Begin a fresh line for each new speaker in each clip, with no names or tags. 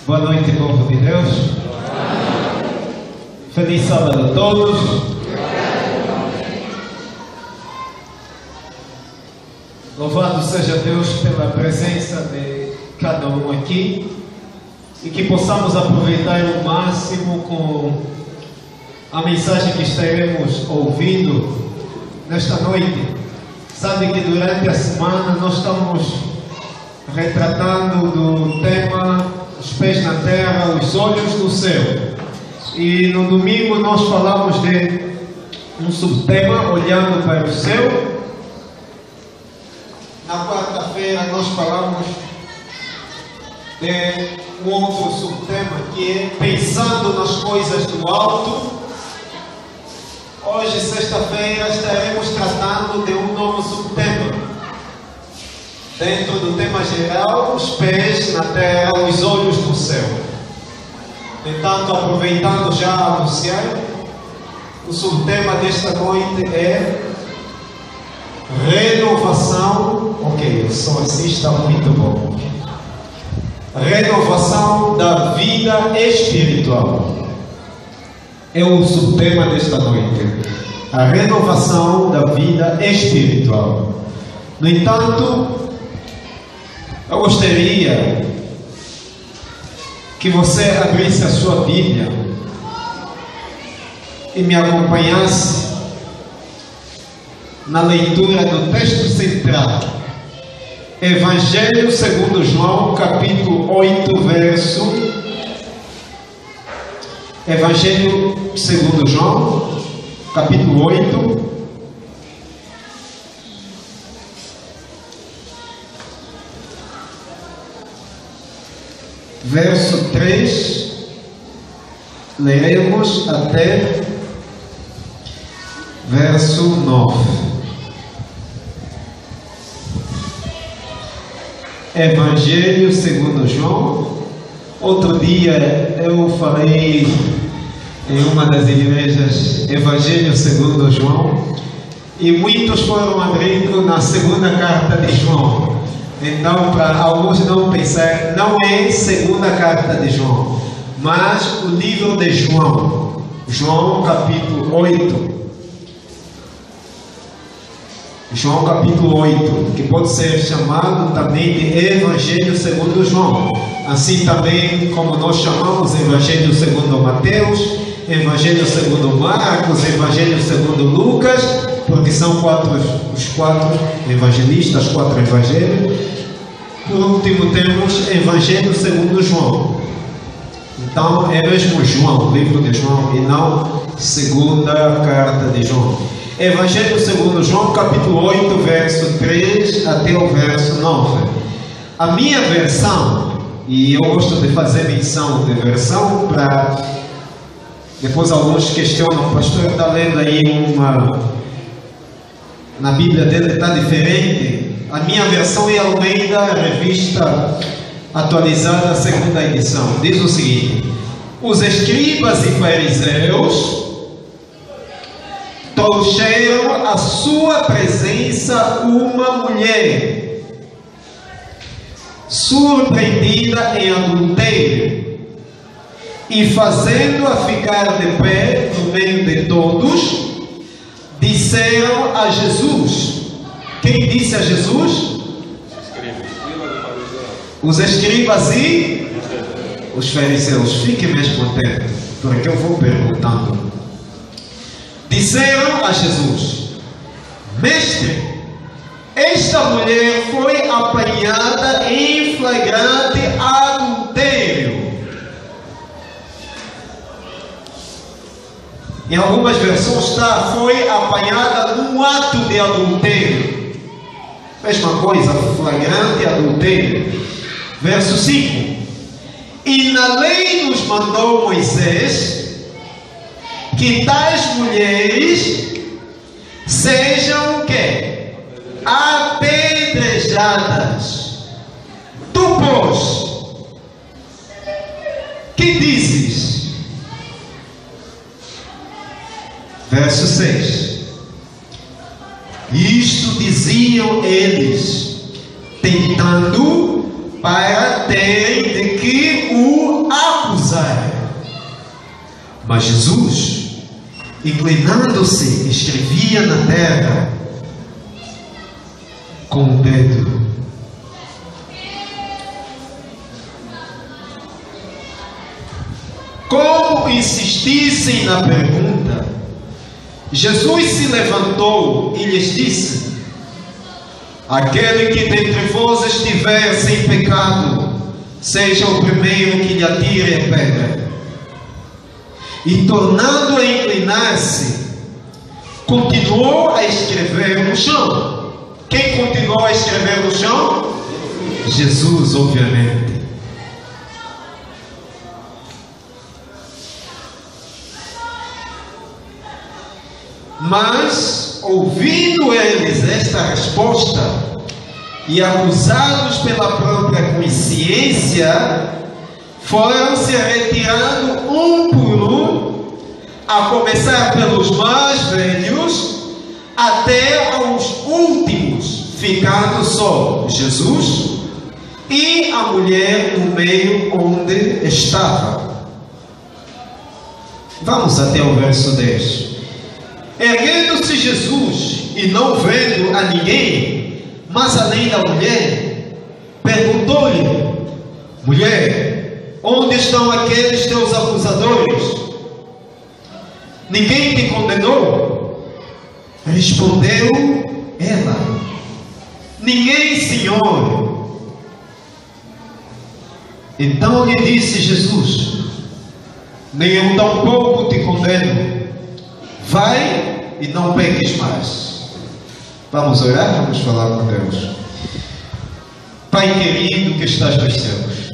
Boa noite, povo de Deus. Feliz sábado a todos. Louvado seja Deus pela presença de cada um aqui e que possamos aproveitar o máximo com a mensagem que estaremos ouvindo nesta noite. Sabe que durante a semana nós estamos retratando do tema os pés na terra, os olhos no céu. E no domingo nós falamos de um subtema, olhando para o céu. Na quarta-feira nós falamos de um outro subtema, que é pensando nas coisas do alto. Hoje, sexta-feira, estaremos tratando de um novo subtema. Dentro do tema geral, os pés na terra, os olhos no céu. Portanto, aproveitando já a anunciar, o subtema desta noite é renovação. Ok, o som assim está muito bom. Renovação da vida espiritual. É o subtema desta noite. A renovação da vida espiritual. No entanto, eu gostaria que você abrisse a sua Bíblia e me acompanhasse na leitura do texto central. Evangelho segundo João, capítulo 8, verso... Evangelho segundo João, capítulo 8, verso 3, leremos até verso 9. Evangelho segundo João. Outro dia eu falei em uma das igrejas Evangelho segundo João e muitos foram abrindo na segunda carta de João. Então, para alguns não pensar, não é segunda carta de João, mas o livro de João. João capítulo 8. João capítulo 8, que pode ser chamado também de Evangelho segundo João. Assim também como nós chamamos Evangelho segundo Mateus, Evangelho segundo Marcos, Evangelho segundo Lucas, porque são os quatro evangelistas, quatro evangelhos. Por último temos Evangelho segundo João. Então é mesmo João, o livro de João, e não segunda carta de João. Evangelho segundo João, capítulo 8, verso 3 até o verso 9. A minha versão, e eu gosto de fazer menção de versão para depois alguns questionam, o pastor está lendo aí na Bíblia dele está diferente. A minha versão é Almeida, revista atualizada, segunda edição. Diz o seguinte: os escribas e fariseus trouxeram à sua presença uma mulher surpreendida em adultério, e fazendo-a ficar de pé no meio de todos, disseram a Jesus. Quem disse a Jesus? Os escribas e os fariseus. Fiquem mesmo atentos, porque eu vou perguntando. Disseram a Jesus: Mestre, esta mulher foi apanhada em flagrante adultério. Em algumas versões está, foi apanhada num ato de adultério. Mesma coisa, flagrante adultério. Verso 5. E na lei nos mandou Moisés que tais mulheres sejam o quê? Apedrejadas. Tu, pois, que dizes? Verso 6. Isto diziam eles, tentando para terem de que o Mas Jesus, inclinando-se, escrevia na terra com o dedo. Como insistissem na pergunta, Jesus se levantou e lhes disse: aquele que dentre vós estiver sem pecado, seja o primeiro que lhe atire a pedra. E tornando a inclinar-se, continuou a escrever no chão. Quem continuou a escrever no chão? Jesus, obviamente. Mas, ouvindo eles esta resposta, e acusados pela própria consciência, foram se retirando um por um, a começar pelos mais velhos, até aos últimos, ficando só Jesus e a mulher no meio onde estava. Vamos até o verso 10. Erguendo-se Jesus e não vendo a ninguém, mas além da mulher, perguntou-lhe: mulher, onde estão aqueles teus acusadores? Ninguém te condenou? Respondeu ela: ninguém, Senhor. Então lhe disse Jesus: nem eu tampouco te condeno. Vai e não peques mais. Vamos orar, vamos falar com Deus. Pai querido que estás nos céus,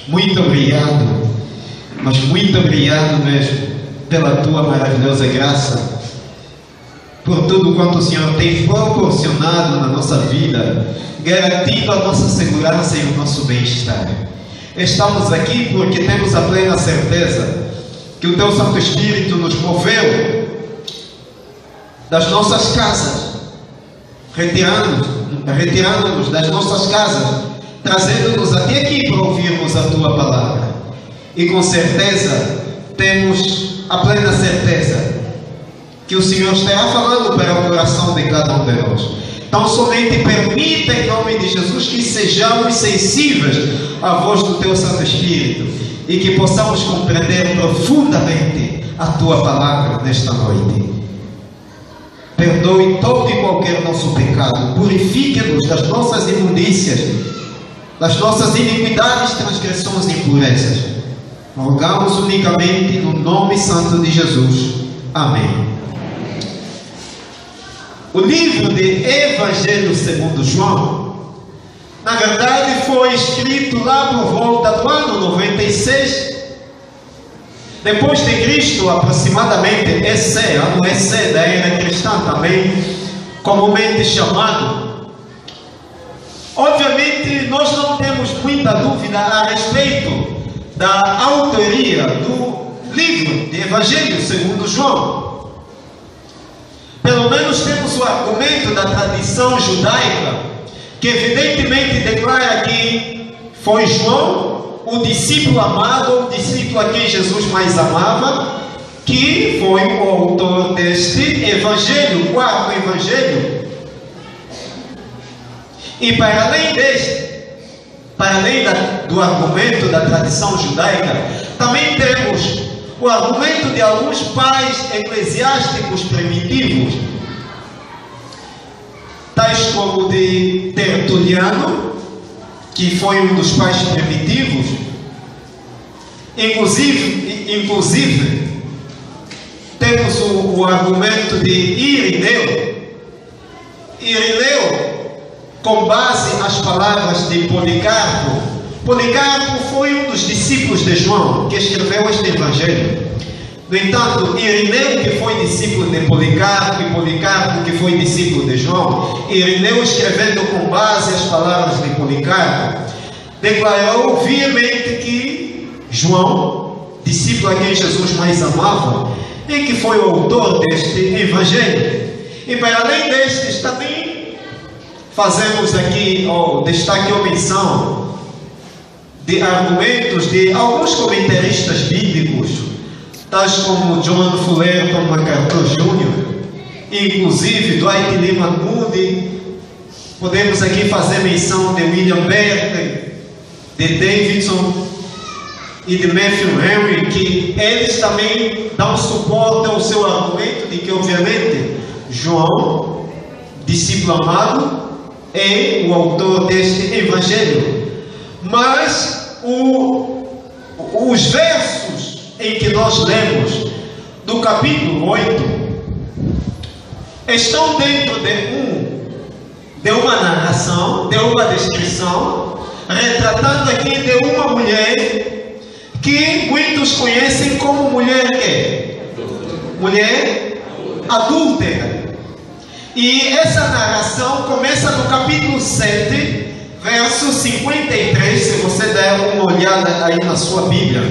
muito obrigado, mas muito obrigado mesmo pela tua maravilhosa graça, por tudo quanto o Senhor tem proporcionado na nossa vida, garantindo a nossa segurança e o nosso bem-estar. Estamos aqui porque temos a plena certeza que o teu Santo Espírito nos moveu das nossas casas, retirando-nos das nossas casas, trazendo-nos até aqui para ouvirmos a tua palavra. E com certeza, temos a plena certeza que o Senhor estará falando para o coração de cada um de nós. Então somente permita em nome de Jesus que sejamos sensíveis à voz do teu Santo Espírito e que possamos compreender profundamente a tua palavra nesta noite. Perdoe todo e qualquer nosso pecado, purifique-nos das nossas imundícias, das nossas iniquidades, transgressões e impurezas. Rogamos unicamente no nome santo de Jesus. Amém. O livro de Evangelho segundo João, na verdade foi escrito lá por volta do ano 96, depois de Cristo, aproximadamente esse ano da era cristã também, comumente chamado. Obviamente nós não temos muita dúvida a respeito da autoria do livro de Evangelho segundo João. Pelo menos temos o argumento da tradição judaica, que evidentemente declara que foi João, o discípulo amado, o discípulo a quem Jesus mais amava, que foi o autor deste evangelho, o quarto evangelho. E para além do argumento da tradição judaica, também temos o argumento de alguns pais eclesiásticos primitivos, tais como o de Tertuliano, que foi um dos pais primitivos. Inclusive temos o argumento de Irineu, com base nas palavras de Policarpo. Policarpo foi um dos discípulos de João que escreveu este evangelho. No entanto, Irineu, que foi discípulo de Policarpo, e Policarpo, que foi discípulo de João, Irineu, escrevendo com base as palavras de Policarpo, declarou firmemente que João, discípulo a quem Jesus mais amava, e que foi o autor deste evangelho. E para além destes, também fazemos aqui destaque ou menção de argumentos de alguns comentaristas bíblicos, tais como John Fuller, como MacArthur Jr., inclusive Dwight Lyman Moody. Podemos aqui fazer menção de William Berkeley, de Davidson e de Matthew Henry, que eles também dão suporte ao seu argumento de que, obviamente, João, discípulo amado, é o autor deste evangelho. Mas os versos em que nós lemos do capítulo 8 estão dentro de uma narração, de uma descrição, retratando aqui de uma mulher que muitos conhecem como mulher adúltera. E essa narração começa no capítulo 7, verso 53, se você der uma olhada aí na sua Bíblia,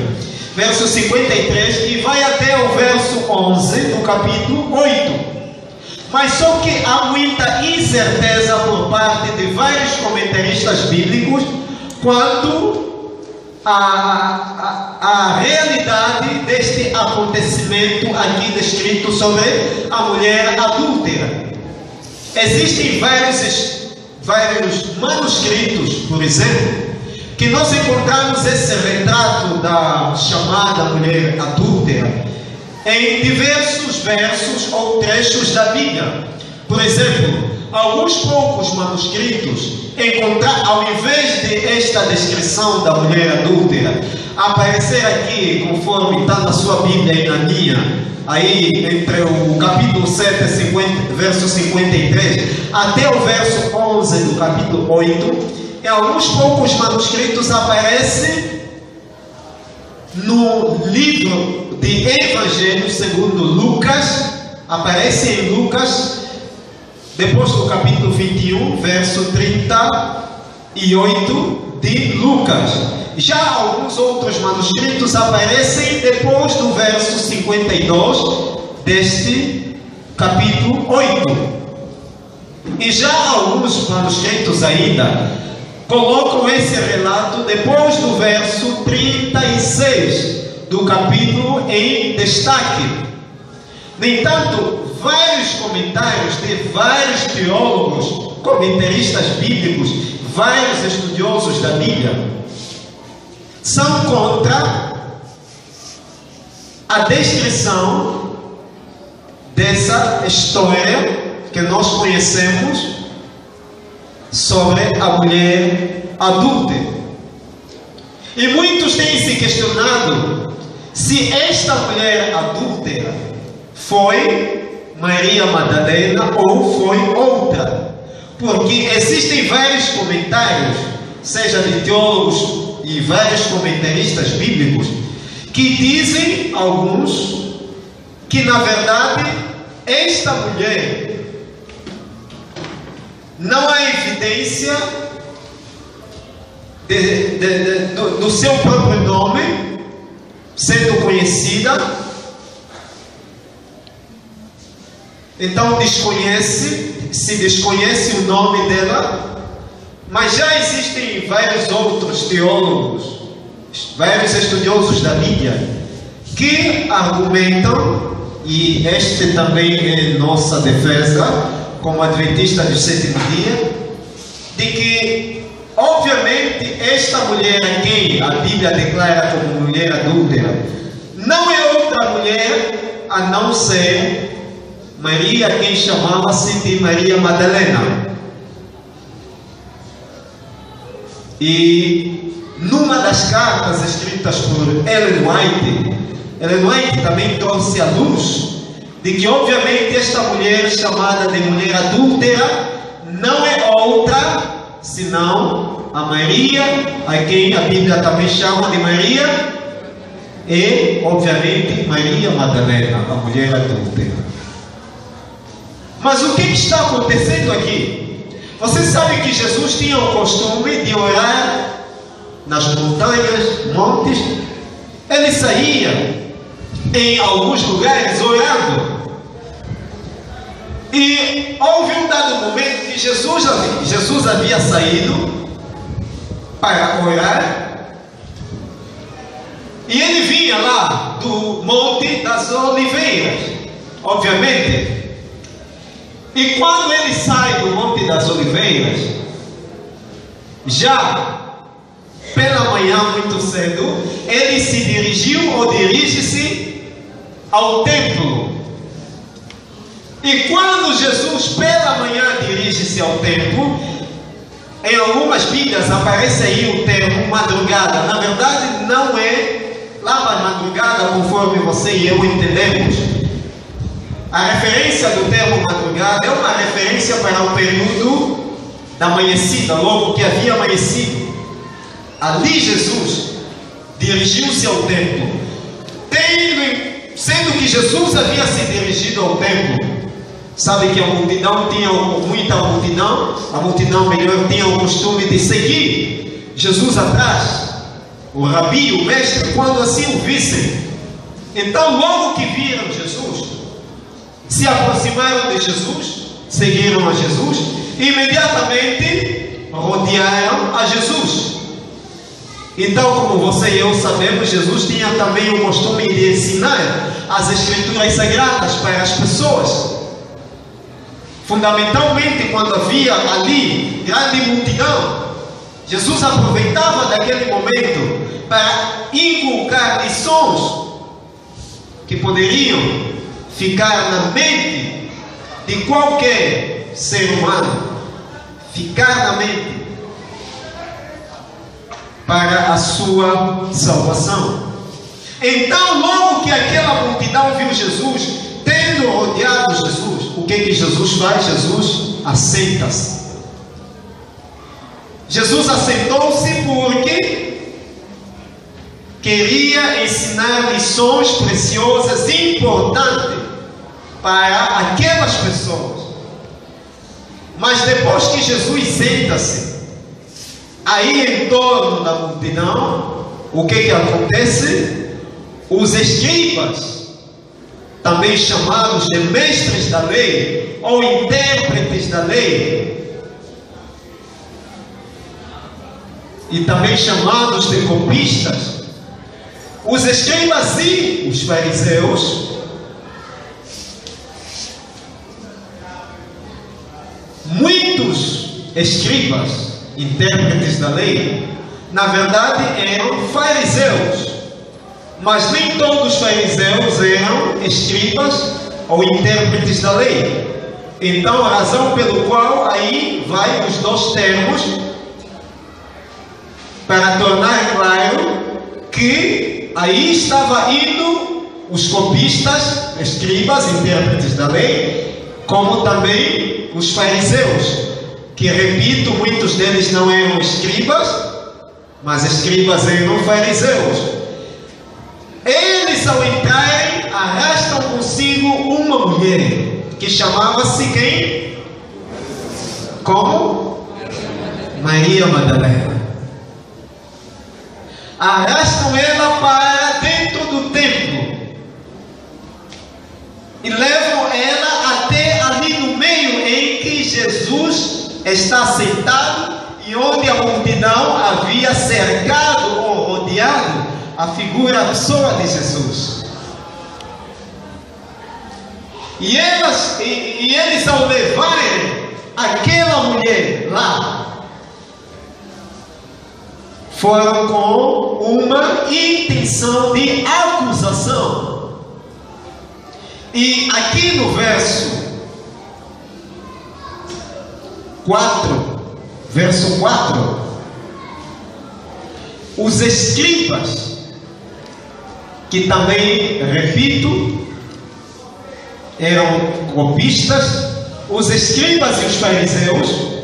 verso 53, e vai até o verso 11 do capítulo 8. Mas só que há muita incerteza por parte de vários comentaristas bíblicos quanto à realidade deste acontecimento aqui descrito sobre a mulher adúltera. Existem vários manuscritos, por exemplo, que nós encontramos esse retrato da chamada mulher adúltera em diversos versos ou trechos da Bíblia. Por exemplo, alguns poucos manuscritos ao invés de esta descrição da mulher adúltera aparecer aqui, conforme está na sua Bíblia e na minha, aí entre o capítulo 7, verso 53, até o verso 11 do capítulo 8, em alguns poucos manuscritos aparece no livro de Evangelho segundo Lucas, aparece em Lucas, depois do capítulo 21, verso 38 de Lucas. Já alguns outros manuscritos aparecem depois do verso 52 deste capítulo 8. E já alguns manuscritos ainda colocam esse relato depois do verso 36 do capítulo em destaque. No entanto, vários comentários de vários teólogos, comentaristas bíblicos, vários estudiosos da Bíblia, são contra a descrição dessa história que nós conhecemos sobre a mulher adúltera. E muitos têm se questionado se esta mulher adúltera foi Maria Madalena ou foi outra, porque existem vários comentários, seja de teólogos e vários comentaristas bíblicos, que dizem, alguns, que na verdade esta mulher não há evidência do seu próprio nome sendo conhecida, então se desconhece o nome dela, mas já existem vários outros teólogos, vários estudiosos da Bíblia, que argumentam, e este também é nossa defesa como adventista do sétimo dia, de que obviamente esta mulher a quem a Bíblia declara como mulher adúltera não é outra mulher a não ser Maria, quem chamava-se de Maria Madalena. E numa das cartas escritas por Ellen White também trouxe à luz de que obviamente esta mulher chamada de mulher adúltera não é outra senão a Maria, a quem a Bíblia também chama de Maria, e obviamente Maria Madalena, a mulher adúltera. Mas o que está acontecendo aqui? Você sabe que Jesus tinha o costume de orar nas montanhas, montes. Ele saía em alguns lugares orando. E houve um dado momento que Jesus havia saído para orar. E ele vinha lá do Monte das Oliveiras, obviamente. E quando ele sai do Monte das Oliveiras, já pela manhã muito cedo, ele se dirigiu ou dirige-se ao templo. E quando Jesus pela manhã dirige-se ao templo, em algumas Bíblias aparece aí o termo madrugada. Na verdade não é lá para madrugada, conforme você e eu entendemos. A referência do termo madrugada é uma referência para o período da amanhecida, logo que havia amanhecido. Ali Jesus dirigiu-se ao templo, sendo que Jesus havia se dirigido ao templo. Sabe que a multidão tinha muita multidão, a multidão melhor tinha o costume de seguir Jesus atrás, o rabi, o mestre, quando assim o vissem. Então logo que viram Jesus, se aproximaram de Jesus, seguiram a Jesus, e imediatamente rodearam a Jesus. Então, como você e eu sabemos, Jesus tinha também o costume de ensinar as Escrituras Sagradas para as pessoas. Fundamentalmente, quando havia ali grande multidão, Jesus aproveitava daquele momento para inculcar lições que poderiam ficar na mente de qualquer ser humano, ficar na mente para a sua salvação. Então, logo que aquela multidão viu Jesus, tendo rodeado Jesus, o que Jesus faz? Jesus assenta-se. Jesus assentou-se porque queria ensinar lições preciosas e importantes para aquelas pessoas. Mas depois que Jesus senta-se, aí em torno da multidão, o que acontece? Os escribas, também chamados de mestres da lei ou intérpretes da lei, e também chamados de copistas, os escribas e os fariseus, muitos escribas, intérpretes da lei, na verdade eram fariseus, mas nem todos os fariseus eram escribas ou intérpretes da lei. Então a razão pelo qual aí vai os dois termos, para tornar claro que aí estava indo os copistas, escribas, intérpretes da lei, como também os fariseus, que, repito, muitos deles não eram escribas, mas escribas eram fariseus. Eles, ao entrarem, arrastam consigo uma mulher, que chamava-se quem? Como? Maria Madalena. Arrastam ela para dentro do templo e levam ela até ali no meio em que Jesus está sentado e onde a multidão havia cercado ou rodeado a figura, a pessoa de Jesus. E eles ao levarem aquela mulher lá, foram com uma intenção de acusação. E aqui no verso 4, os escribas, que também, repito, eram copistas, os escribas e os fariseus,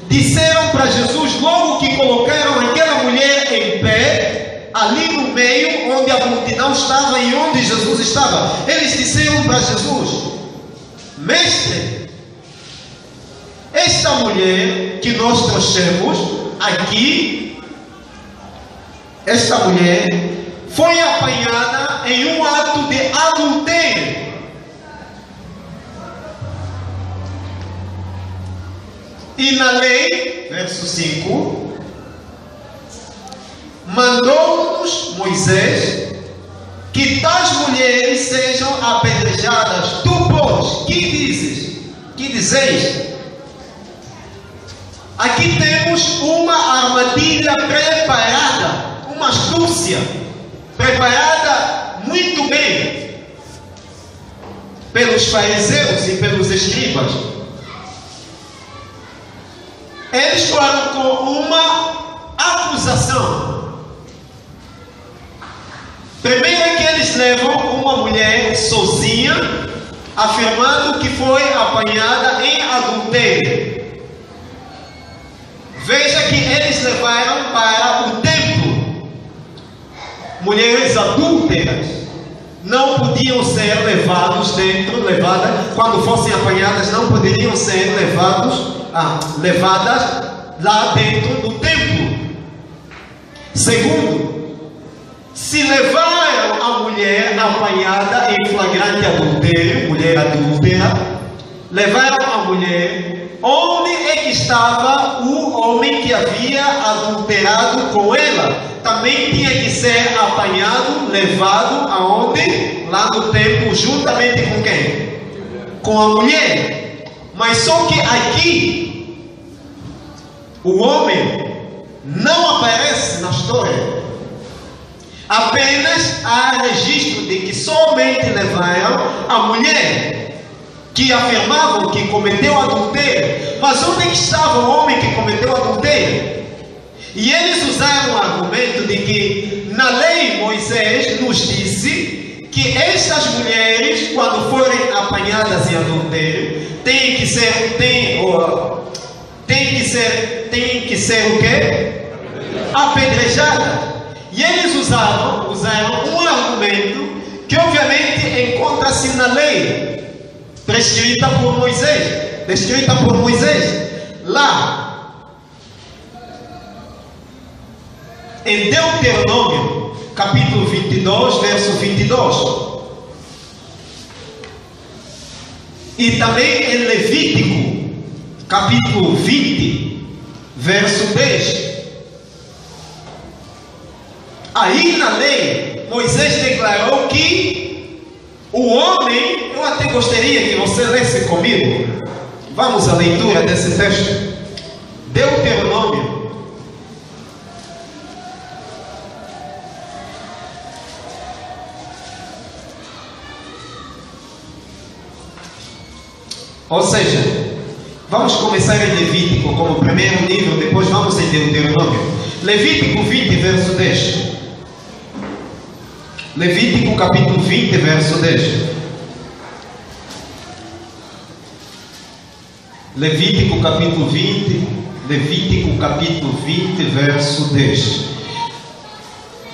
disseram para Jesus, logo que colocaram aquela mulher em pé, ali no meio, onde a multidão estava e onde Jesus estava, eles disseram para Jesus: Mestre, esta mulher que nós trouxemos aqui, esta mulher foi apanhada em um ato de adultério. E na lei, verso 5, mandou-nos Moisés que tais mulheres sejam apedrejadas. Tu, pois, que dizes? Que dizeis? Aqui temos uma armadilha preparada, uma astúcia preparada muito bem pelos fariseus e pelos escribas. Eles foram com uma acusação. Primeiro é que eles levam uma mulher sozinha, afirmando que foi apanhada em adultério. Veja que eles levaram para o templo. Mulheres adúlteras não podiam ser levadas, quando fossem apanhadas, não poderiam ser levadas lá dentro do templo. Segundo, se levaram a mulher apanhada em flagrante adultério, mulher adúltera, levaram a mulher. Onde é que estava o homem que havia adulterado com ela? Também tinha que ser apanhado, levado aonde? Lá no templo, juntamente com quem? Com a mulher. Mas só que aqui o homem não aparece na história. Apenas há registro de que somente levaram a mulher, que afirmavam que cometeu adultério. Mas onde é que estava o homem que cometeu adultério? E eles usaram o argumento de que na lei Moisés nos disse que estas mulheres, quando forem apanhadas em adultério, têm que ser o quê? Apedrejadas. E eles usaram um argumento que obviamente encontra-se na lei prescrita por Moisés, lá em Deuteronômio, capítulo 22, verso 22, e também em Levítico, capítulo 20, verso 10. Aí na lei, Moisés declarou que o homem, eu até gostaria que você lesse comigo. Vamos à leitura desse texto. Deuteronômio. Ou seja, vamos começar em Levítico como primeiro nível, depois vamos em Deuteronômio. Levítico 20, verso 10. Levítico capítulo 20, verso 10. Levítico capítulo 20, verso 10.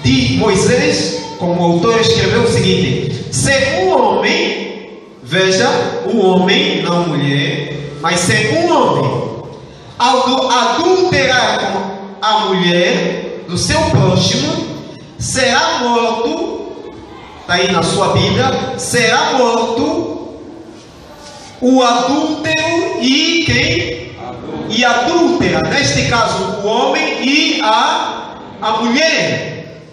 De Moisés, como o autor escreveu o seguinte: se um homem, veja, um homem, não mulher, mas se um homem, ao adulterar com a mulher do seu próximo, será morto. Está aí na sua Bíblia, será morto o adúltero e quem? E adúltera, neste caso o homem e a mulher.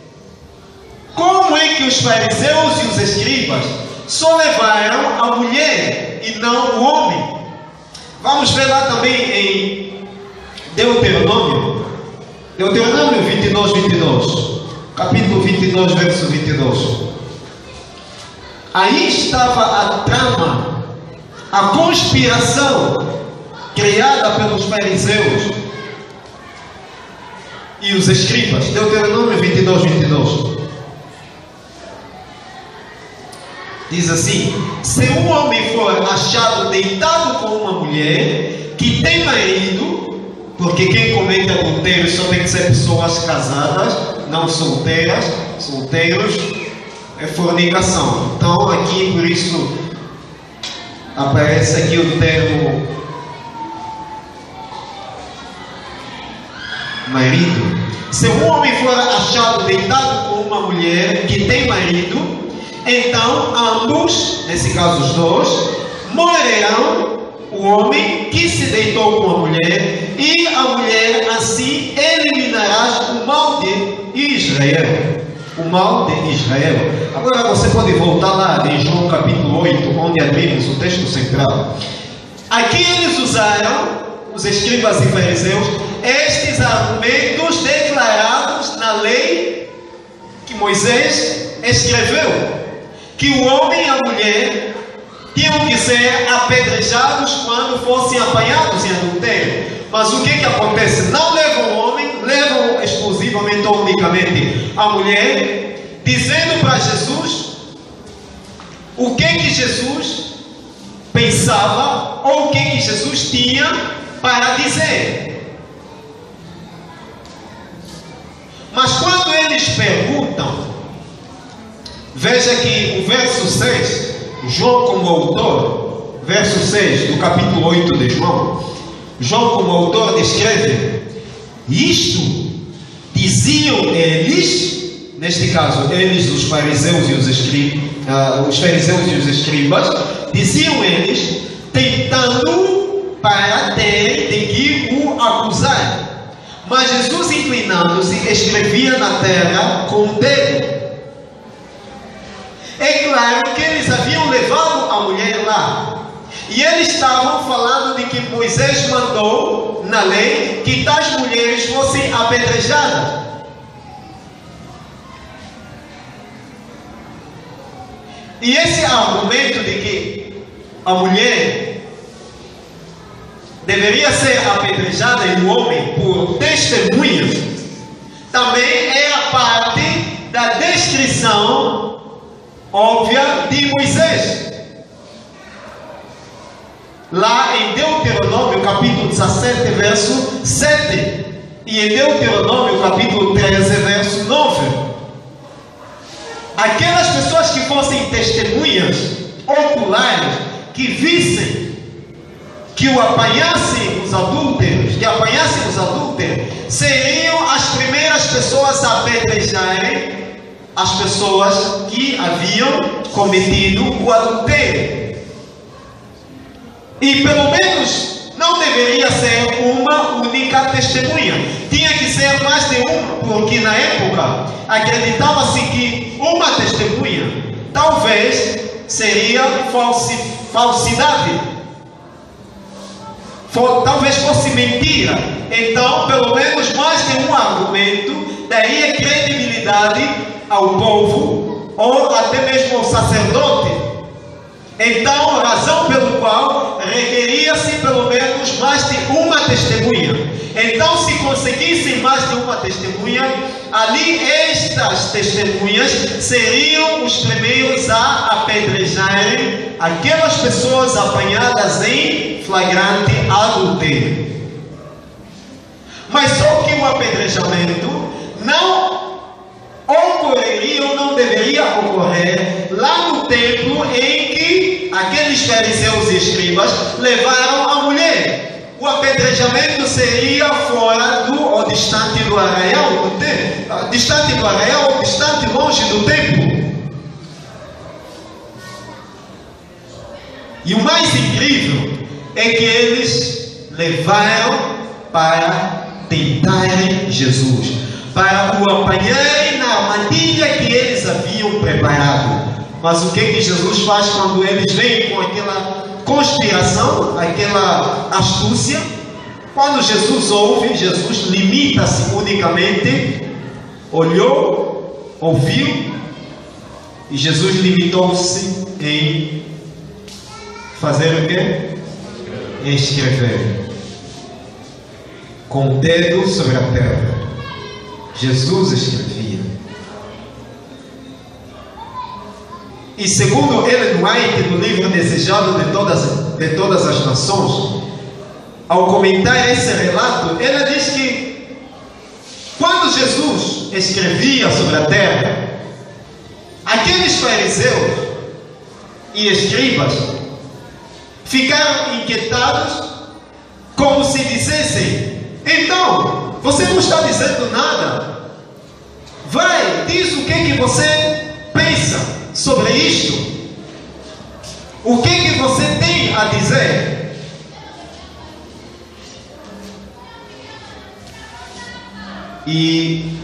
Como é que os fariseus e os escribas só levaram a mulher e não o homem? Vamos ver lá também em Deuteronômio 22, capítulo 22, verso 22. Aí estava a trama, a conspiração criada pelos fariseus e os escribas. Deuteronômio 22. Diz assim: se um homem for achado deitado com uma mulher que tem marido, porque quem comete adultério só tem que ser pessoas casadas, não solteiros, é fornicação. Então aqui, por isso aparece aqui o termo marido. Se um homem for achado deitado com uma mulher que tem marido, então ambos, nesse caso os dois, morrerão, o homem que se deitou com a mulher e a mulher, assim eliminarás o mal de Israel. o mal de Israel. Agora você pode voltar lá em João capítulo 8, onde abrimos o texto central. Aqui eles usaram, os escribas e fariseus, estes argumentos declarados na lei que Moisés escreveu, que o homem e a mulher tinham que ser apedrejados quando fossem apanhados em adultério. Mas o que acontece? Não levam o homem, levam exclusivamente ou unicamente a mulher, dizendo para Jesus o que Jesus pensava ou o que Jesus tinha para dizer. Mas quando eles perguntam, veja que o verso 6, João como autor, verso 6 do capítulo 8 de João, João como autor escreve: isto diziam eles, neste caso eles, os fariseus e os escribas, diziam eles, tentando para terem de que o acusar. Mas Jesus, inclinando-se, escrevia na terra com o dedo. É claro que eles haviam levado a mulher lá. E eles estavam falando de que Moisés mandou na lei que tais mulheres fossem apedrejadas. E esse argumento de que a mulher deveria ser apedrejada e o homem por testemunhas também era parte da descrição óbvia de Moisés. Lá em Deuteronômio capítulo 17, verso 7, e em Deuteronômio capítulo 13, verso 9, aquelas pessoas que fossem testemunhas oculares, que vissem, que o apanhassem os adúlteros, seriam as primeiras pessoas a apedrejarem as pessoas que haviam cometido o adultério. E pelo menos não deveria ser uma única testemunha. Tinha que ser mais de uma, porque na época acreditava-se que uma testemunha talvez seria falsidade. Talvez fosse mentira. Então, pelo menos mais de um argumento daria credibilidade ao povo ou até mesmo ao sacerdote. Então, razão pelo qual requeria-se pelo menos mais de uma testemunha. Então, se conseguissem mais de uma testemunha, ali estas testemunhas seriam os primeiros a apedrejarem aquelas pessoas apanhadas em flagrante adultério. Mas só que o apedrejamento não ocorreria ou não deveria ocorrer lá no templo em que aqueles fariseus e escribas levaram a mulher. O apedrejamento seria fora ou distante do arraial do templo, distante do arraial, distante, longe do templo. E o mais incrível é que eles levaram para tentarem Jesus, para o apanharem na armadilha que eles haviam preparado. Mas o que Jesus faz quando eles vêm com aquela conspiração, aquela astúcia? Quando Jesus ouve, Jesus limita-se unicamente, olhou, ouviu, e Jesus limitou-se em fazer o quê? Escrever com o dedo sobre a terra. Jesus escrevia. E segundo Ellen White, no livro Desejado de Todas as Nações, ao comentar esse relato, ela diz que quando Jesus escrevia sobre a terra, aqueles fariseus e escribas ficaram inquietados, como se dissessem: então, você não está dizendo nada. Vai, diz o que você pensa sobre isto. O que você tem a dizer? E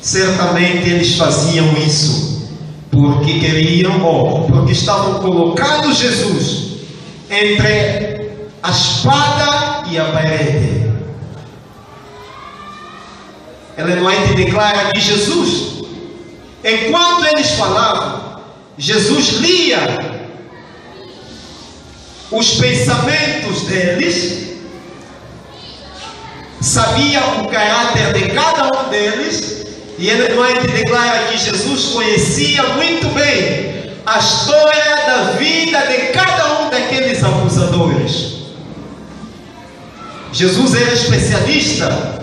Certamente eles faziam isso porque queriam, ou porque estavam colocando Jesus entre a espada e a parede. Ellen White declara que Jesus, enquanto eles falavam, Jesus lia os pensamentos deles, sabia o caráter de cada um deles, e Ellen White declara que Jesus conhecia muito bem a história da vida de cada um daqueles acusadores. Jesus era especialista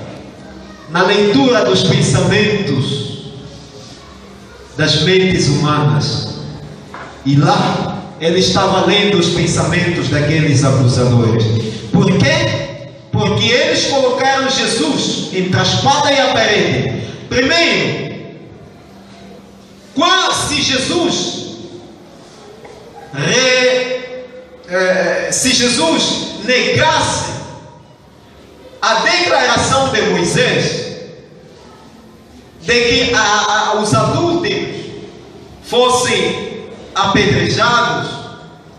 na leitura dos pensamentos das mentes humanas, e lá ele estava lendo os pensamentos daqueles acusadores. Por quê? Porque eles colocaram Jesus entre a espada e a parede. Primeiro, se Jesus negasse a declaração de Moisés de que os adúlteros fossem apedrejados,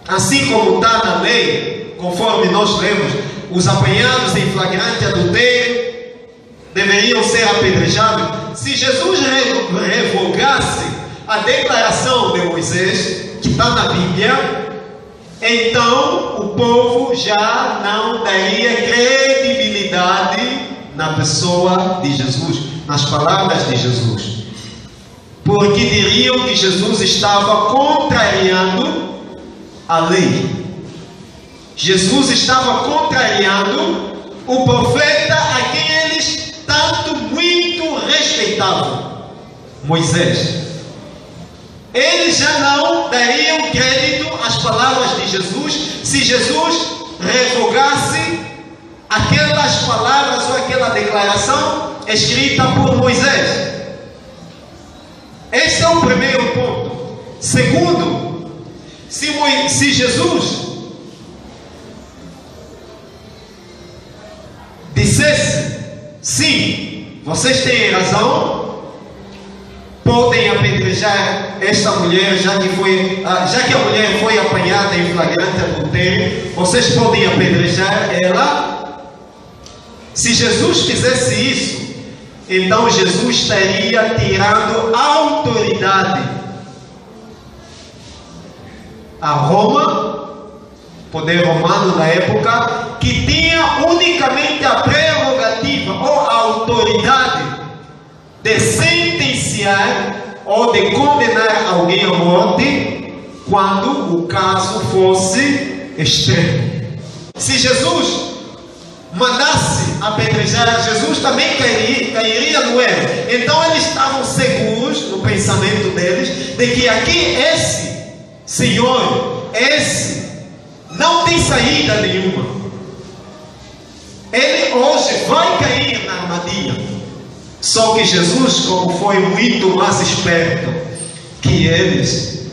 assim como está na lei, conforme nós lemos, os apanhados em flagrante adultério deveriam ser apedrejados. Se Jesus revogasse a declaração de Moisés, que está na Bíblia, então o povo já não daria credibilidade na pessoa de Jesus, nas palavras de Jesus, porque diriam que Jesus estava contrariando a lei. Jesus estava contrariando o profeta a quem eles tanto muito respeitavam, Moisés. Eles já não dariam crédito às palavras de Jesus se Jesus revogasse aquelas palavras ou aquela declaração escrita por Moisés. Este é o primeiro ponto. Segundo, se Jesus dissesse: sim, vocês têm razão, podem apedrejar esta mulher, já que a mulher foi apanhada em flagrante adultério, vocês podem apedrejar ela. Se Jesus fizesse isso, então Jesus estaria tirando a autoridade a Roma, poder romano da época, que tinha unicamente a prerrogativa ou a autoridade de sentenciar ou de condenar alguém à morte quando o caso fosse extremo. Se Jesus mandasse apedrejar, Jesus também cairia no erro. Então eles estavam seguros no pensamento deles de que aqui esse Senhor, esse não tem saída nenhuma. Ele hoje vai cair na armadilha. Só que Jesus, como foi muito mais esperto que eles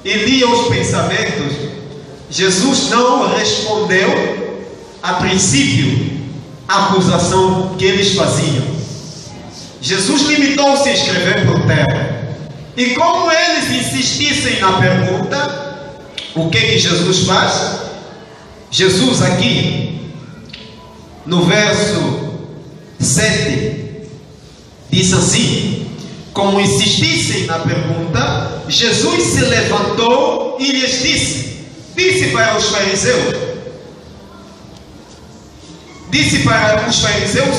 e lia os pensamentos, Jesus não respondeu a princípio a acusação que eles faziam. Jesus limitou-se a escrever por terra. E como eles insistissem na pergunta, o que Jesus faz? Jesus aqui, no verso 7, diz assim: como insistissem na pergunta, Jesus se levantou e lhes disse para os fariseus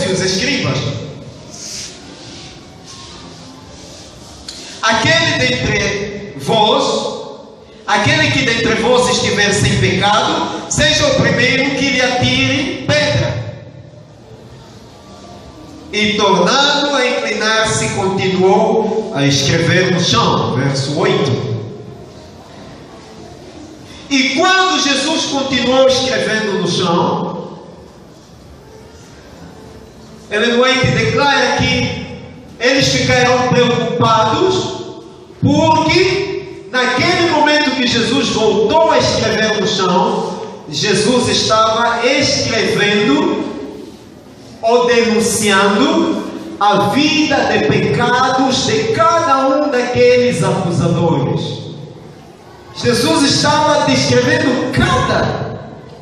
e os escribas: aquele que dentre vós estiver sem pecado, seja o primeiro que lhe atire pedra. E tornando a inclinar-se, continuou a escrever no chão. Verso 8. E quando Jesus continuou escrevendo no chão, Ellen White declara que eles ficaram preocupados, porque naquele momento que Jesus voltou a escrever no chão, Jesus estava escrevendo ou denunciando a vida de pecados de cada um daqueles acusadores. Jesus estava descrevendo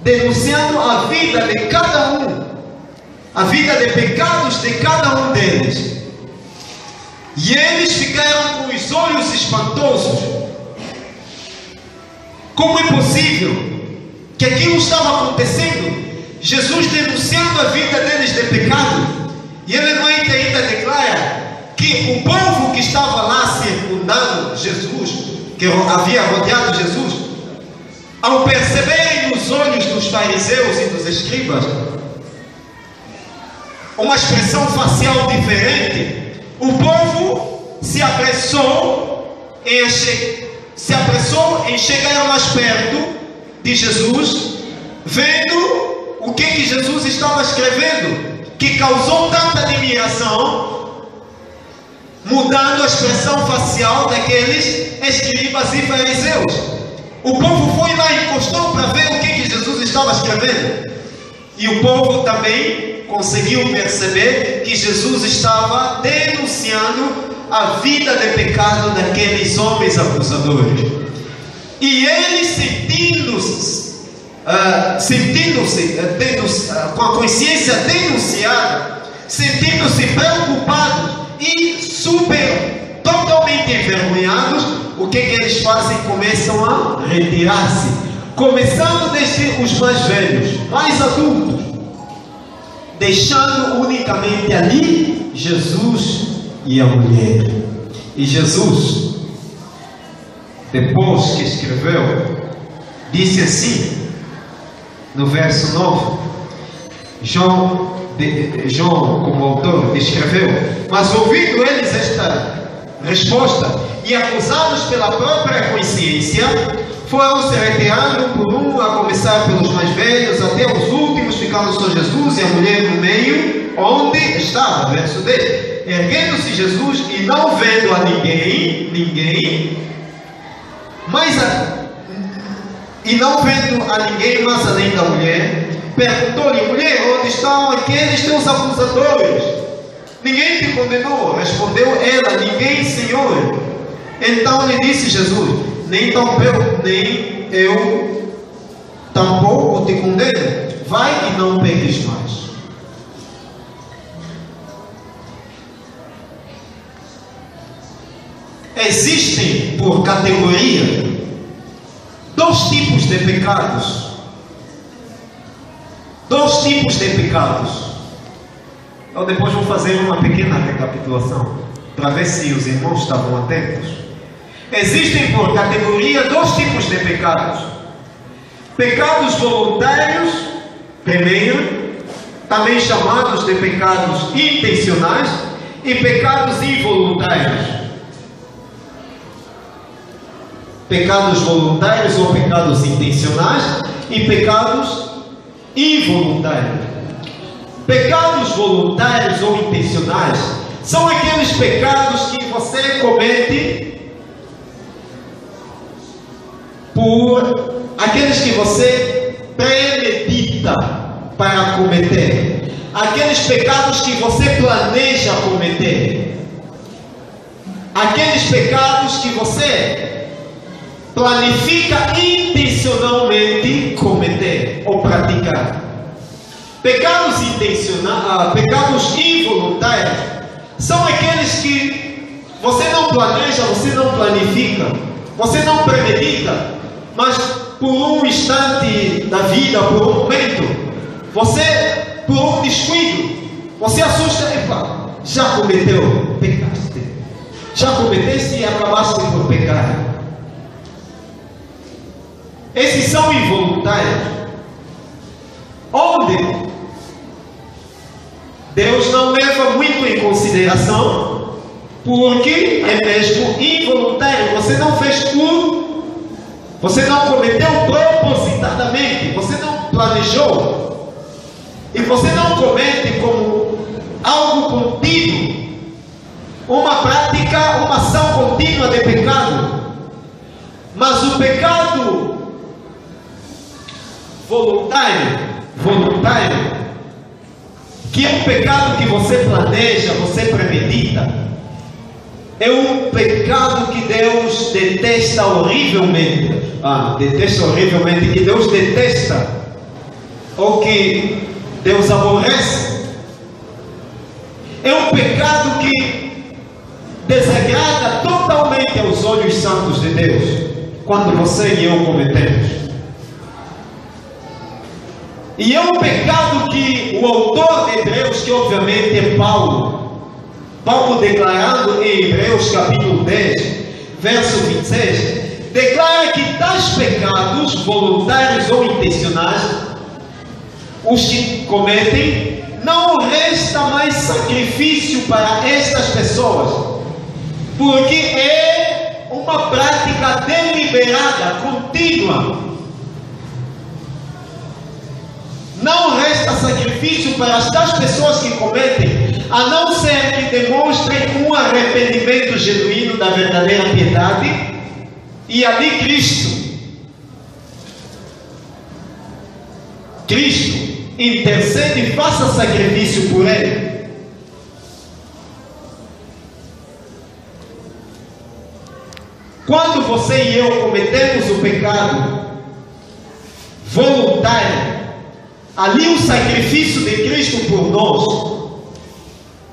denunciando a vida de cada um, a vida de pecados de cada um deles. E eles ficaram com os olhos espantosos. Como é possível que aquilo estava acontecendo? Jesus denunciando a vida deles de pecado. E ele não ainda declara que o povo que estava lá circundando Jesus, que havia rodeado Jesus, ao perceberem nos olhos dos fariseus e dos escribas uma expressão facial diferente, o povo se apressou em chegar mais perto de Jesus, vendo o que Jesus estava escrevendo, que causou tanta admiração, mudando a expressão facial daqueles escribas e fariseus. O povo foi lá e encostou para ver o que Jesus estava escrevendo. E o povo também conseguiu perceber que Jesus estava denunciando a vida de pecado daqueles homens acusadores. E eles sentindo-se com a consciência denunciada, sentindo-se preocupados e totalmente envergonhados, o que eles fazem? Começam a retirar-se, começando desde os mais velhos, mais adultos, deixando unicamente ali Jesus e a mulher. E Jesus, depois que escreveu, disse assim, no verso 9, João, como autor, escreveu: mas ouvindo eles esta resposta e acusados pela própria consciência, foram se retirando por um, a começar pelos mais velhos até os últimos, ficando só Jesus e a mulher no meio, onde estava, verso 10. Erguendo-se Jesus e não vendo a ninguém, mas além da mulher, perguntou-lhe: mulher, onde estão aqueles teus acusadores? Ninguém te condenou? Respondeu ela: ninguém, Senhor. Então lhe disse Jesus: nem eu tampouco te condeno. Vai e não peques mais. Existem, por categoria, dois tipos de pecados. Dois tipos de pecados. Eu depois vou fazer uma pequena recapitulação, para ver se os irmãos estavam atentos. Existem, por categoria, dois tipos de pecados. Pecados voluntários, primeiro, também chamados de pecados intencionais, e pecados involuntários. Pecados voluntários ou pecados intencionais e pecados involuntários. Pecados voluntários ou intencionais são aqueles pecados que você comete aqueles que você premedita para cometer, aqueles pecados que você planeja cometer, aqueles pecados que você planifica intencionalmente cometer ou praticar. Pecados involuntários são aqueles que você não planeja, você não planifica, você não premedita, mas por um instante da vida, por um momento, você, por um descuido, você assusta: epa, já cometeu, pecaste, já cometeste e acabaste por pecar. Esses são involuntários, onde Deus não leva muito em consideração, porque é mesmo involuntário. Você não fez você não cometeu propositadamente, você não planejou, e você não comete como algo contínuo, uma prática, uma ação contínua de pecado. Mas o pecado voluntário que é um pecado que você planeja, você premedita, é um pecado que Deus detesta horrivelmente. Detesta horrivelmente, que Deus detesta, ou que Deus aborrece. É um pecado que desagrada totalmente aos olhos santos de Deus, quando você e eu cometemos. E é um pecado que o autor de Hebreus, que obviamente é Paulo declarando em Hebreus capítulo 10, verso 26, declara que tais pecados, voluntários ou intencionais, os que cometem, não resta mais sacrifício para estas pessoas, porque é uma prática deliberada, contínua. Não resta sacrifício para estas pessoas que cometem, a não ser que demonstrem um arrependimento genuíno da verdadeira piedade, e ali Cristo intercede e faça sacrifício por ele. Quando você e eu cometemos o pecado voluntário, ali o sacrifício de Cristo por nós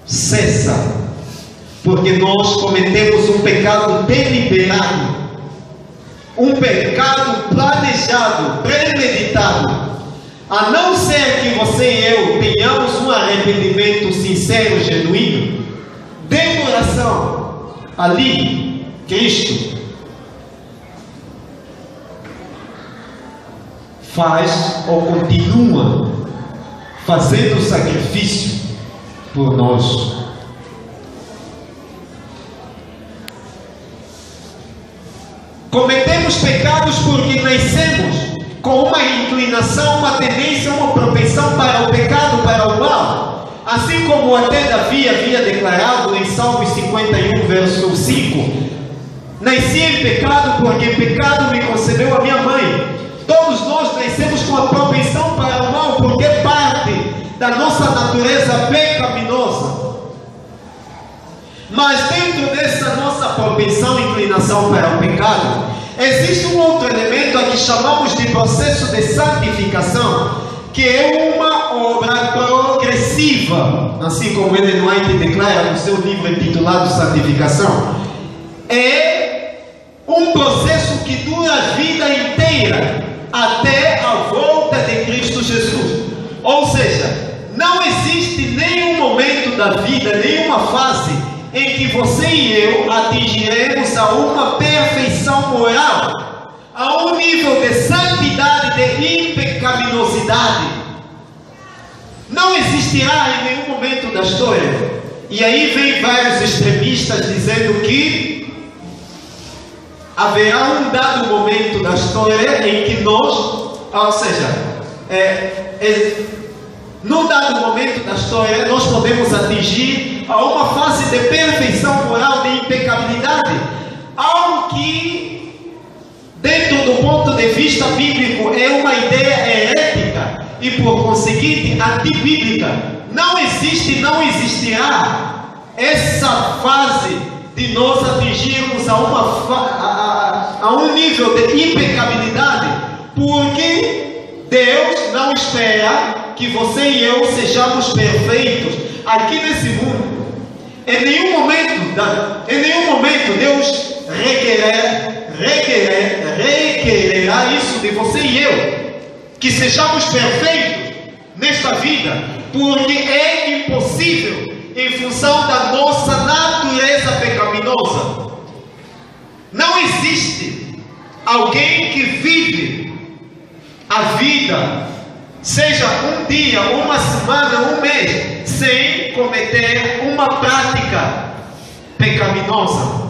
cessa, porque nós cometemos um pecado deliberado, um pecado planejado, premeditado. A não ser que você e eu tenhamos um arrependimento sincero, genuíno, de coração, ali Cristo faz ou continua fazendo sacrifício por nós. Cometemos pecados porque nascemos com uma inclinação, uma tendência, uma propensão para o pecado, para o mal. Assim como até Davi havia declarado em Salmos 51, verso 5: nasci em pecado, porque em pecado me concebeu a minha mãe. Todos nós nascemos com a propensão para o mal, porque é parte da nossa natureza pecaminosa. Mas dentro dessa nossa propensão e inclinação para o pecado, existe um outro elemento a que chamamos de processo de santificação, que é uma obra progressiva, assim como Ellen White declara no seu livro intitulado Santificação. É um processo que dura a vida inteira, até a volta de Cristo Jesus. Ou seja, não existe nenhum momento da vida, nenhuma fase em que você e eu atingiremos a uma perfeição moral, a um nível de santidade, de impecaminosidade. Não existirá em nenhum momento da história. E aí vem vários extremistas dizendo que haverá um dado momento da história em que nós, ou seja, num dado momento da história, nós podemos atingir a uma fase de perfeição moral, de impecabilidade, algo que, dentro do ponto de vista bíblico, é uma ideia herética e, por conseguinte, antibíblica. Não existe, não existirá essa fase de nós atingirmos a um nível de impecabilidade, porque Deus não espera que você e eu sejamos perfeitos aqui nesse mundo. Em nenhum momento Deus requererá isso de você e eu, que sejamos perfeitos nesta vida, porque é impossível em função da nossa natureza pecaminosa. Não existe alguém que vive a vida, seja um dia, uma semana, um mês, sem cometer uma prática pecaminosa.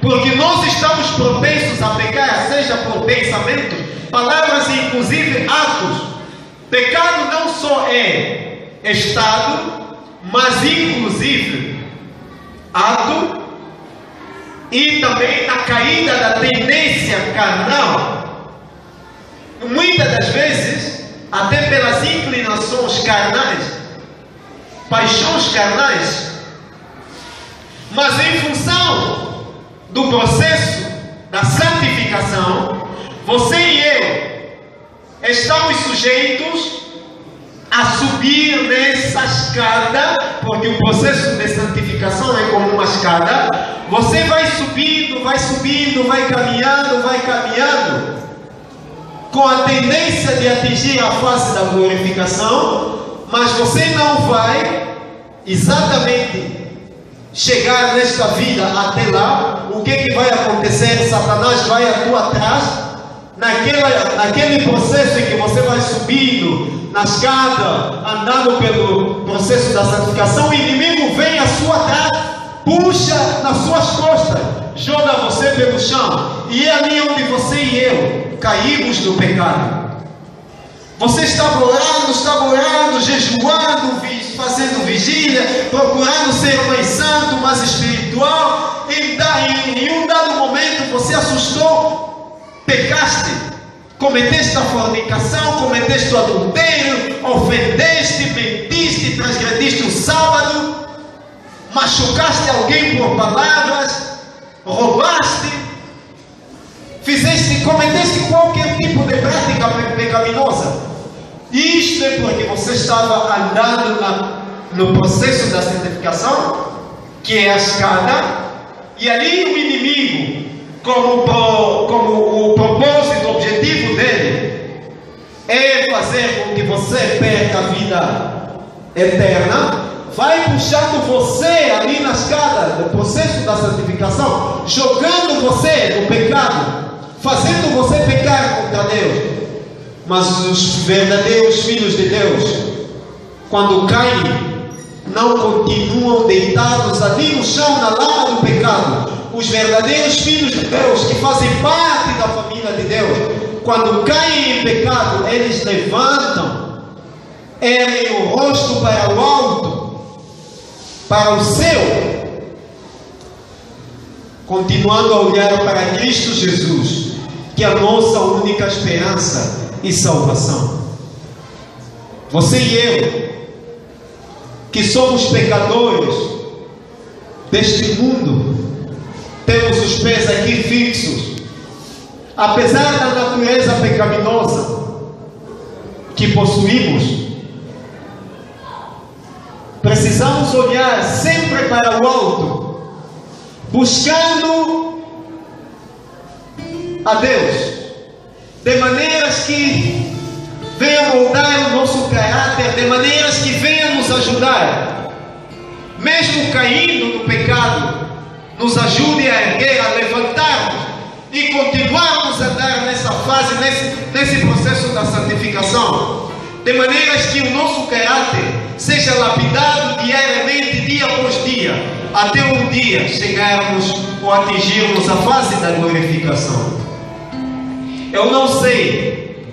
Porque nós estamos propensos a pecar, seja por pensamentos, palavras e inclusive atos. Pecado não só é estado, mas inclusive ato, e também a caída da tendência carnal. Muitas das vezes, até pelas inclinações carnais, paixões carnais. Mas em função do processo da santificação, você e eu estamos sujeitos a subir nessa escada, porque o processo de santificação é como uma escada. Você vai subindo, vai caminhando, com a tendência de atingir a fase da glorificação, mas você não vai exatamente chegar nesta vida até lá. O que vai acontecer? Satanás vai atuar atrás, naquele processo em que você vai subindo na escada, andando pelo processo da santificação. O inimigo vem à sua trás, puxa nas suas costas, joga você pelo chão, e é ali onde você e eu caímos no pecado. Você estava orando, jejuando, fazendo vigília, procurando ser mais santo, mais espiritual. Em um dado momento você assustou, pecaste, cometeste a fornicação, cometeste o adultério, ofendeste, mentiste, transgrediste o sábado, machucaste alguém por palavras, roubaste, cometeste qualquer tipo de prática pecaminosa. Isto é porque você estava andando no processo da santificação, que é a escada, e ali o inimigo, como o propósito, o objetivo dele é fazer com que você perca a vida eterna, vai puxando você ali na escada do processo da santificação, jogando você no pecado, fazendo você pecar contra Deus. Mas os verdadeiros filhos de Deus, quando caem, não continuam deitados ali no chão, na lama do pecado. Os verdadeiros filhos de Deus, que fazem parte da família de Deus, quando caem em pecado, eles levantam, erguem o rosto para o alto, para o céu, continuando a olhar para Cristo Jesus, que é a nossa única esperança e salvação. Você e eu, que somos pecadores deste mundo, temos os pés aqui fixos, apesar da natureza pecaminosa que possuímos. Precisamos olhar sempre para o alto, buscando a Deus, de maneiras que venha moldar o nosso caráter, de maneiras que venha nos ajudar, mesmo caindo no pecado, nos ajude a erguer, a levantarmos e continuarmos a andar nessa fase, nesse processo da santificação, de maneiras que o nosso caráter seja lapidado diariamente, dia após dia, até um dia chegarmos ou atingirmos a fase da glorificação. Eu não sei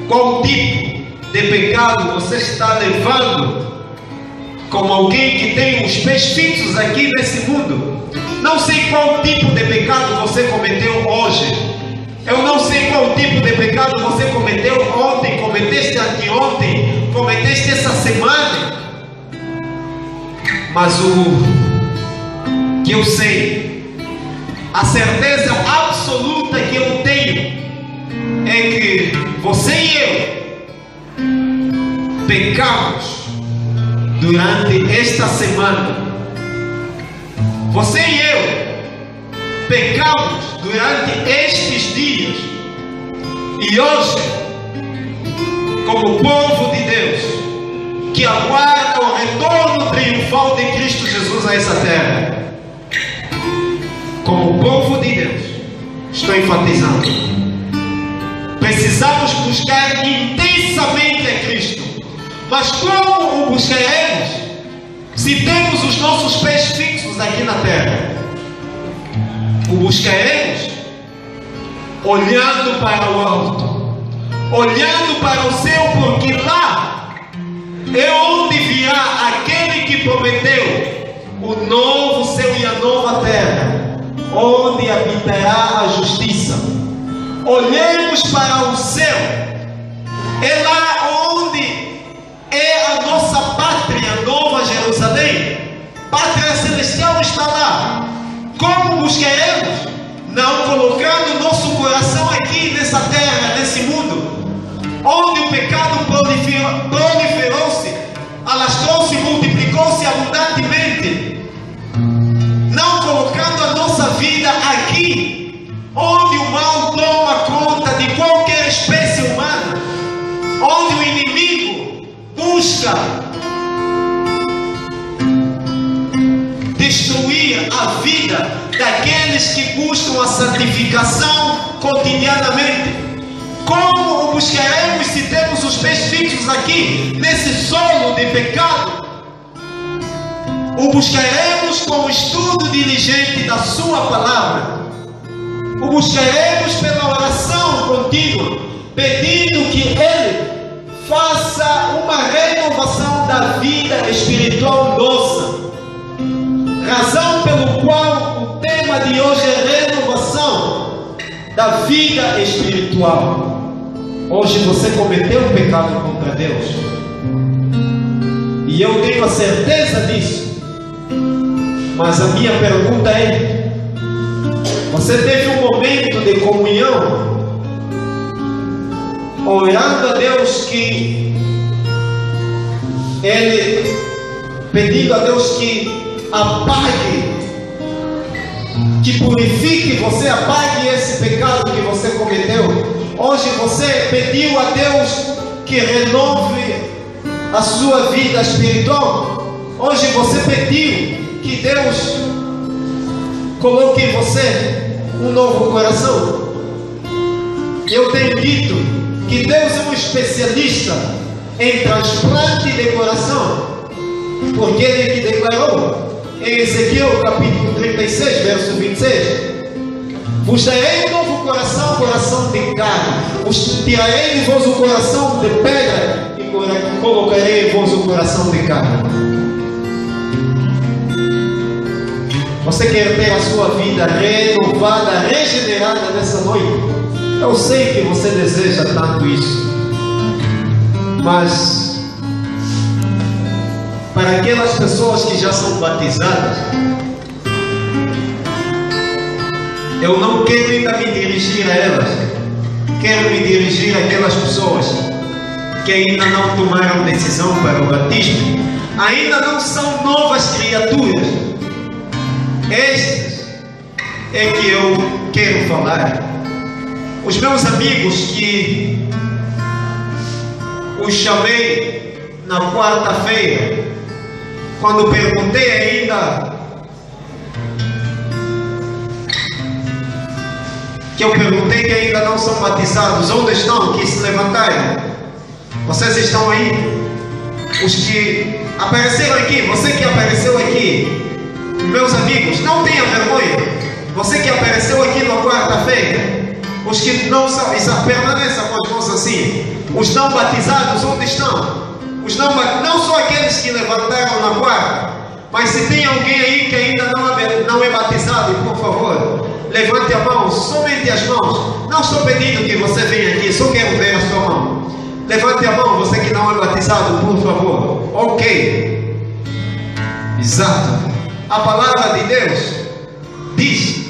qual tipo de pecado você está levando, como alguém que tem os pés fixos aqui nesse mundo. Não sei qual tipo de pecado você cometeu hoje. Eu não sei qual tipo de pecado você cometeu ontem, cometeste anteontem, cometeste essa semana. Mas o que eu sei, a certeza absoluta que eu tenho, é que você e eu pecamos durante esta semana. Você e eu pecamos durante estes dias. E hoje, como povo de Deus, que aguarda o retorno triunfal de Cristo Jesus a essa terra, como povo de Deus, estou enfatizando, precisamos buscar intensamente a Cristo. Mas como o buscaremos se temos os nossos pés fixos aqui na terra? O buscaremos olhando para o alto, olhando para o céu, porque lá é onde virá aquele que prometeu o novo céu e a nova terra, onde habitará a justiça. Olhemos para o céu, é lá onde é a nossa pátria, Nova Jerusalém. Pátria celestial está lá. Como buscaremos? Não colocando nosso coração aqui nessa terra, nesse mundo, onde o pecado proliferou-se, alastrou-se, multiplicou-se abundantemente. Não colocando a nossa vida aqui, onde o mal toma conta de qualquer espécie humana, onde o inimigo busca destruir a vida daqueles que buscam a santificação cotidianamente. Como o buscaremos se temos os pés fixos aqui, nesse solo de pecado? O buscaremos com o estudo diligente da sua palavra. O buscaremos pela oração contínua, pedindo que Ele faça uma renovação da vida espiritual nossa. Razão pelo qual o tema de hoje é renovação da vida espiritual. Hoje você cometeu um pecado contra Deus, e eu tenho a certeza disso. Mas a minha pergunta é: você teve um momento de comunhão, orando a Deus que Ele, pedindo a Deus que apague, que purifique você, apague esse pecado que você cometeu? Hoje você pediu a Deus que renove a sua vida espiritual? Hoje você pediu que Deus coloque em você um novo coração? Eu tenho dito que Deus é um especialista em transplante de coração, porque Ele que declarou em Ezequiel capítulo 36, verso 26: vos darei um novo coração, coração de carne, tirarei de vós o coração de pedra e colocarei em vós o coração de carne. Você quer ter a sua vida renovada, regenerada nessa noite? Eu sei que você deseja tanto isso, mas para aquelas pessoas que já são batizadas, eu não quero ainda me dirigir a elas. Quero me dirigir àquelas pessoas que ainda não tomaram decisão para o batismo, ainda não são novas criaturas. Estes é que eu quero falar. Os meus amigos que os chamei na quarta-feira, quando perguntei ainda, que ainda não são batizados, onde estão? Que se levantaram. Vocês estão aí? Os que apareceram aqui, você que apareceu aqui, meus amigos, não tenha vergonha. Você que apareceu aqui na quarta-feira, os que não são, permaneça com as mãos assim. Os não batizados, onde estão? Os não só aqueles que levantaram na quarta, mas se tem alguém aí que ainda não é batizado, por favor, levante a mão, somente as mãos. Não estou pedindo que você venha aqui, só quero ver a sua mão. Levante a mão, você que não é batizado, por favor. Ok. Exato. A palavra de Deus diz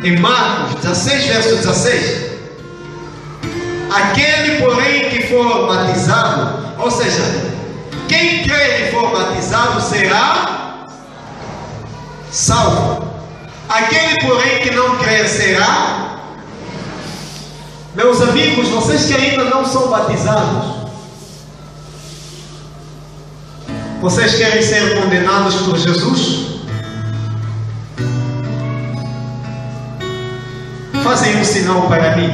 em Marcos 16, verso 16: aquele, porém, que for batizado, ou seja, quem crer e for batizado será salvo. Aquele, porém, que não crer será. Meus amigos, vocês que ainda não são batizados, vocês querem ser condenados por Jesus? Fazem um sinal para mim.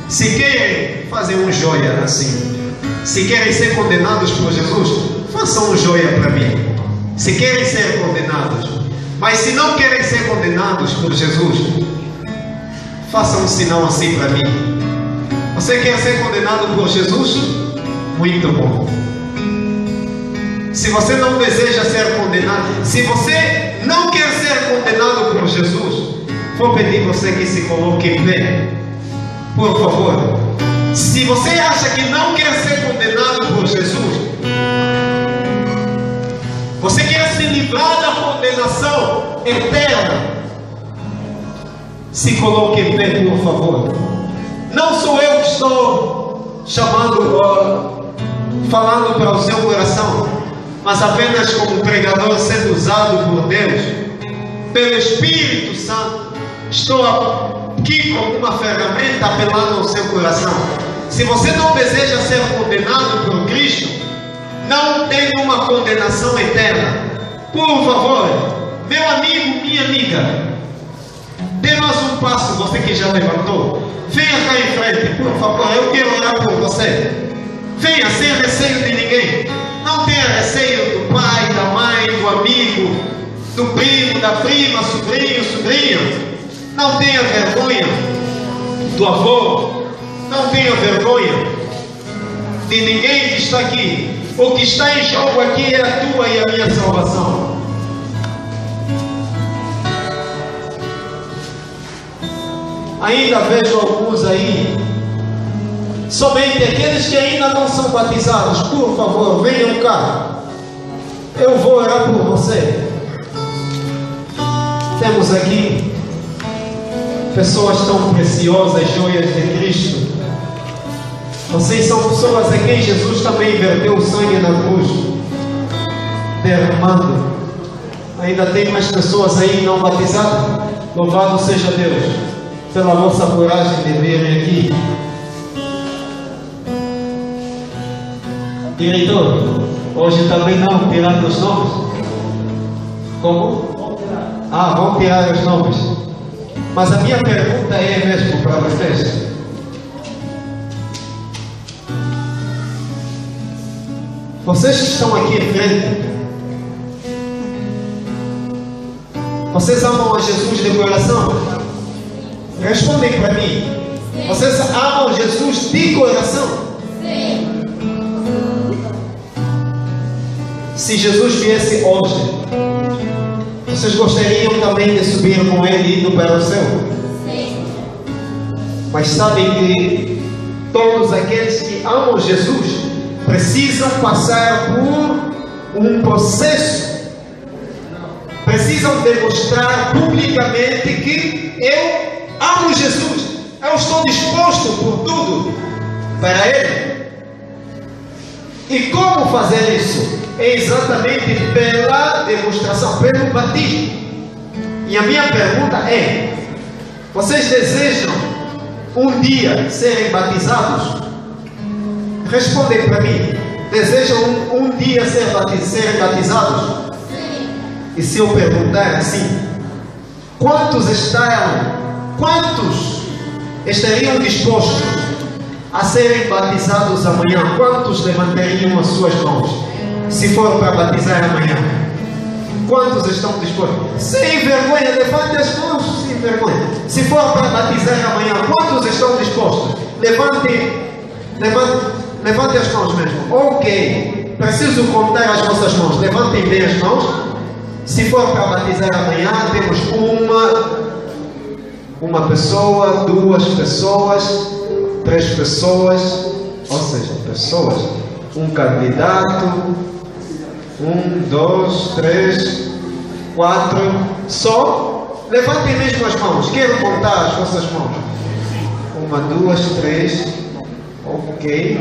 Se querem, fazem um joia assim. Se querem ser condenados por Jesus, façam um joia para mim. Se querem ser condenados. Mas se não querem ser condenados por Jesus, façam um sinal assim para mim. Você quer ser condenado por Jesus? Muito bom. Se você não deseja ser condenado, se você não quer ser condenado por Jesus, vou pedir você que se coloque em pé, por favor. Se você acha que não quer ser condenado por Jesus, você quer se livrar da condenação eterna, se coloque em pé, por favor. Não sou eu que estou falando para o seu coração, mas apenas como pregador sendo usado por Deus, pelo Espírito Santo. Estou aqui como uma ferramenta apelando ao seu coração. Se você não deseja ser condenado por Cristo, não tem uma condenação eterna, por favor, meu amigo, minha amiga, dê mais um passo. Você que já levantou, venha cá em frente, por favor, eu quero orar por você. Venha sem receio de ninguém. Não tenha receio do pai, da mãe, do amigo, do primo, da prima, sobrinho, sobrinha. Não tenha vergonha do avô. Não tenha vergonha de ninguém que está aqui. O que está em jogo aqui é a tua e a minha salvação. Ainda vejo alguns aí, somente aqueles que ainda não são batizados. Por favor, venham cá. Eu vou orar por você. Temos aqui pessoas tão preciosas, joias de Cristo. Vocês são pessoas a quem Jesus também verteu o sangue na cruz, derramando. Ainda tem mais pessoas aí não batizadas. Louvado seja Deus pela vossa coragem de virem aqui. Diretor, hoje também não tirando os nomes? Como? Vão tirar os nomes. Mas a minha pergunta é mesmo para vocês. Vocês que estão aqui em frente, vocês amam a Jesus de coração? Respondem para mim. Vocês amam Jesus de coração? Sim. Se Jesus viesse hoje, vocês gostariam também de subir com Ele indo para o céu? Sim. Mas sabem que todos aqueles que amam Jesus precisam passar por um processo. Precisam demonstrar publicamente que eu amo Jesus. Eu estou disposto por tudo para Ele. E como fazer isso? É exatamente pela demonstração, pelo batismo. E a minha pergunta é: vocês desejam um dia serem batizados? Respondem para mim. Desejam um dia serem batizados? Sim. E se eu perguntar assim, quantos estariam dispostos a serem batizados amanhã? Quantos levantariam as suas mãos se for para batizar amanhã? Quantos estão dispostos? Sem vergonha, levante as mãos, sem vergonha. Se for para batizar amanhã, quantos estão dispostos? Levante as mãos mesmo. Ok, preciso contar as vossas mãos. Levantem bem as mãos. Se for para batizar amanhã, temos uma pessoa, 2 pessoas, 3 pessoas, ou seja, pessoas, um candidato, 1, 2, 3, 4, só. Levantem mesmo as mãos. Quero contar as vossas mãos. 1, 2, 3. Ok.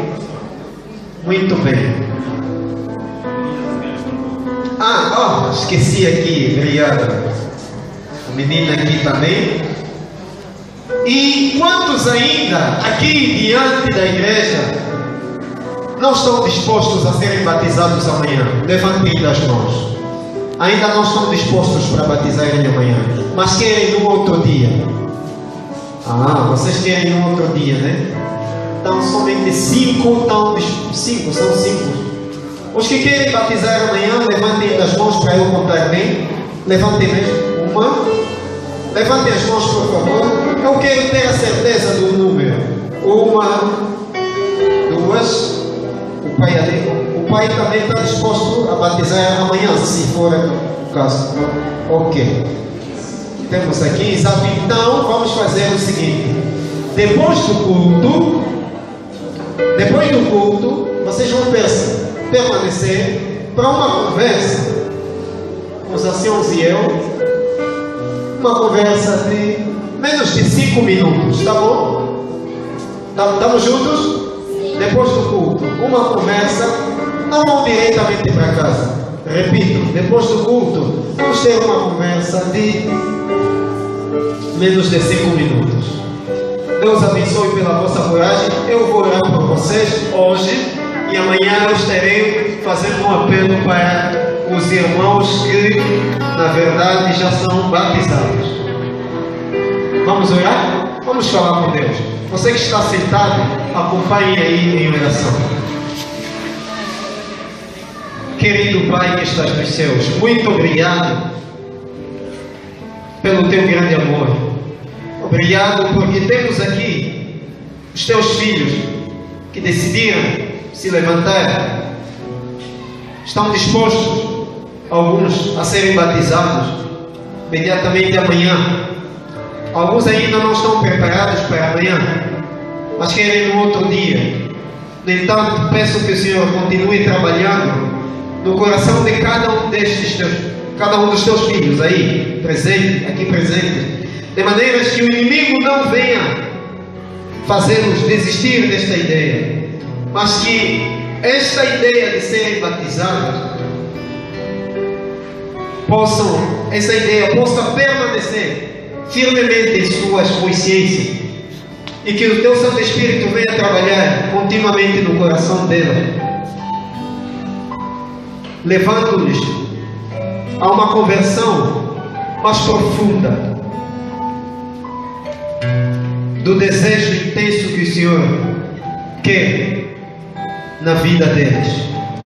Muito bem. Esqueci aqui. Obrigado. A menina aqui também. E quantos ainda aqui diante da igreja não estão dispostos a serem batizados amanhã? Levantem as mãos. Ainda não estão dispostos para batizarem amanhã, mas querem no outro dia. Vocês querem no outro dia, né? Então somente 5 são 5. Os que querem batizar amanhã, levantem as mãos para eu contar bem. Levantem mesmo. Levantem as mãos, por favor. Eu quero ter a certeza do número. 1, 2. O pai também está disposto a batizar amanhã, se for o caso. Ok. Temos aqui, exato. Então, vamos fazer o seguinte. Depois do culto, Depois do culto, vocês vão permanecer para uma conversa com os anciãos e eu, uma conversa de menos de 5 minutos, tá bom? Estamos juntos? Depois do culto, uma conversa, não vão diretamente para casa. Repito, depois do culto, vamos ter uma conversa de menos de 5 minutos. Deus abençoe pela vossa coragem. Eu vou orar por vocês hoje e amanhã eu estarei fazendo um apelo para os irmãos que, na verdade, já são batizados. Vamos orar? Vamos falar com Deus. Você que está sentado, acompanhe aí em oração. Querido Pai que estás nos céus, muito obrigado pelo teu grande amor. Obrigado porque temos aqui os teus filhos que decidiram se levantar. Estão dispostos, alguns, a serem batizados imediatamente amanhã. Alguns ainda não estão preparados para amanhã, mas querem no outro dia. No entanto, peço que o Senhor continue trabalhando no coração de cada um dos teus filhos aí, aqui presente, de maneiras que o inimigo não venha fazê-los desistir desta ideia, mas que esta ideia de serem batizados essa ideia possa permanecer firmemente em suas consciências e que o teu Santo Espírito venha trabalhar continuamente no coração dela, levando-lhes a uma conversão mais profunda do desejo intenso que o Senhor quer na vida deles.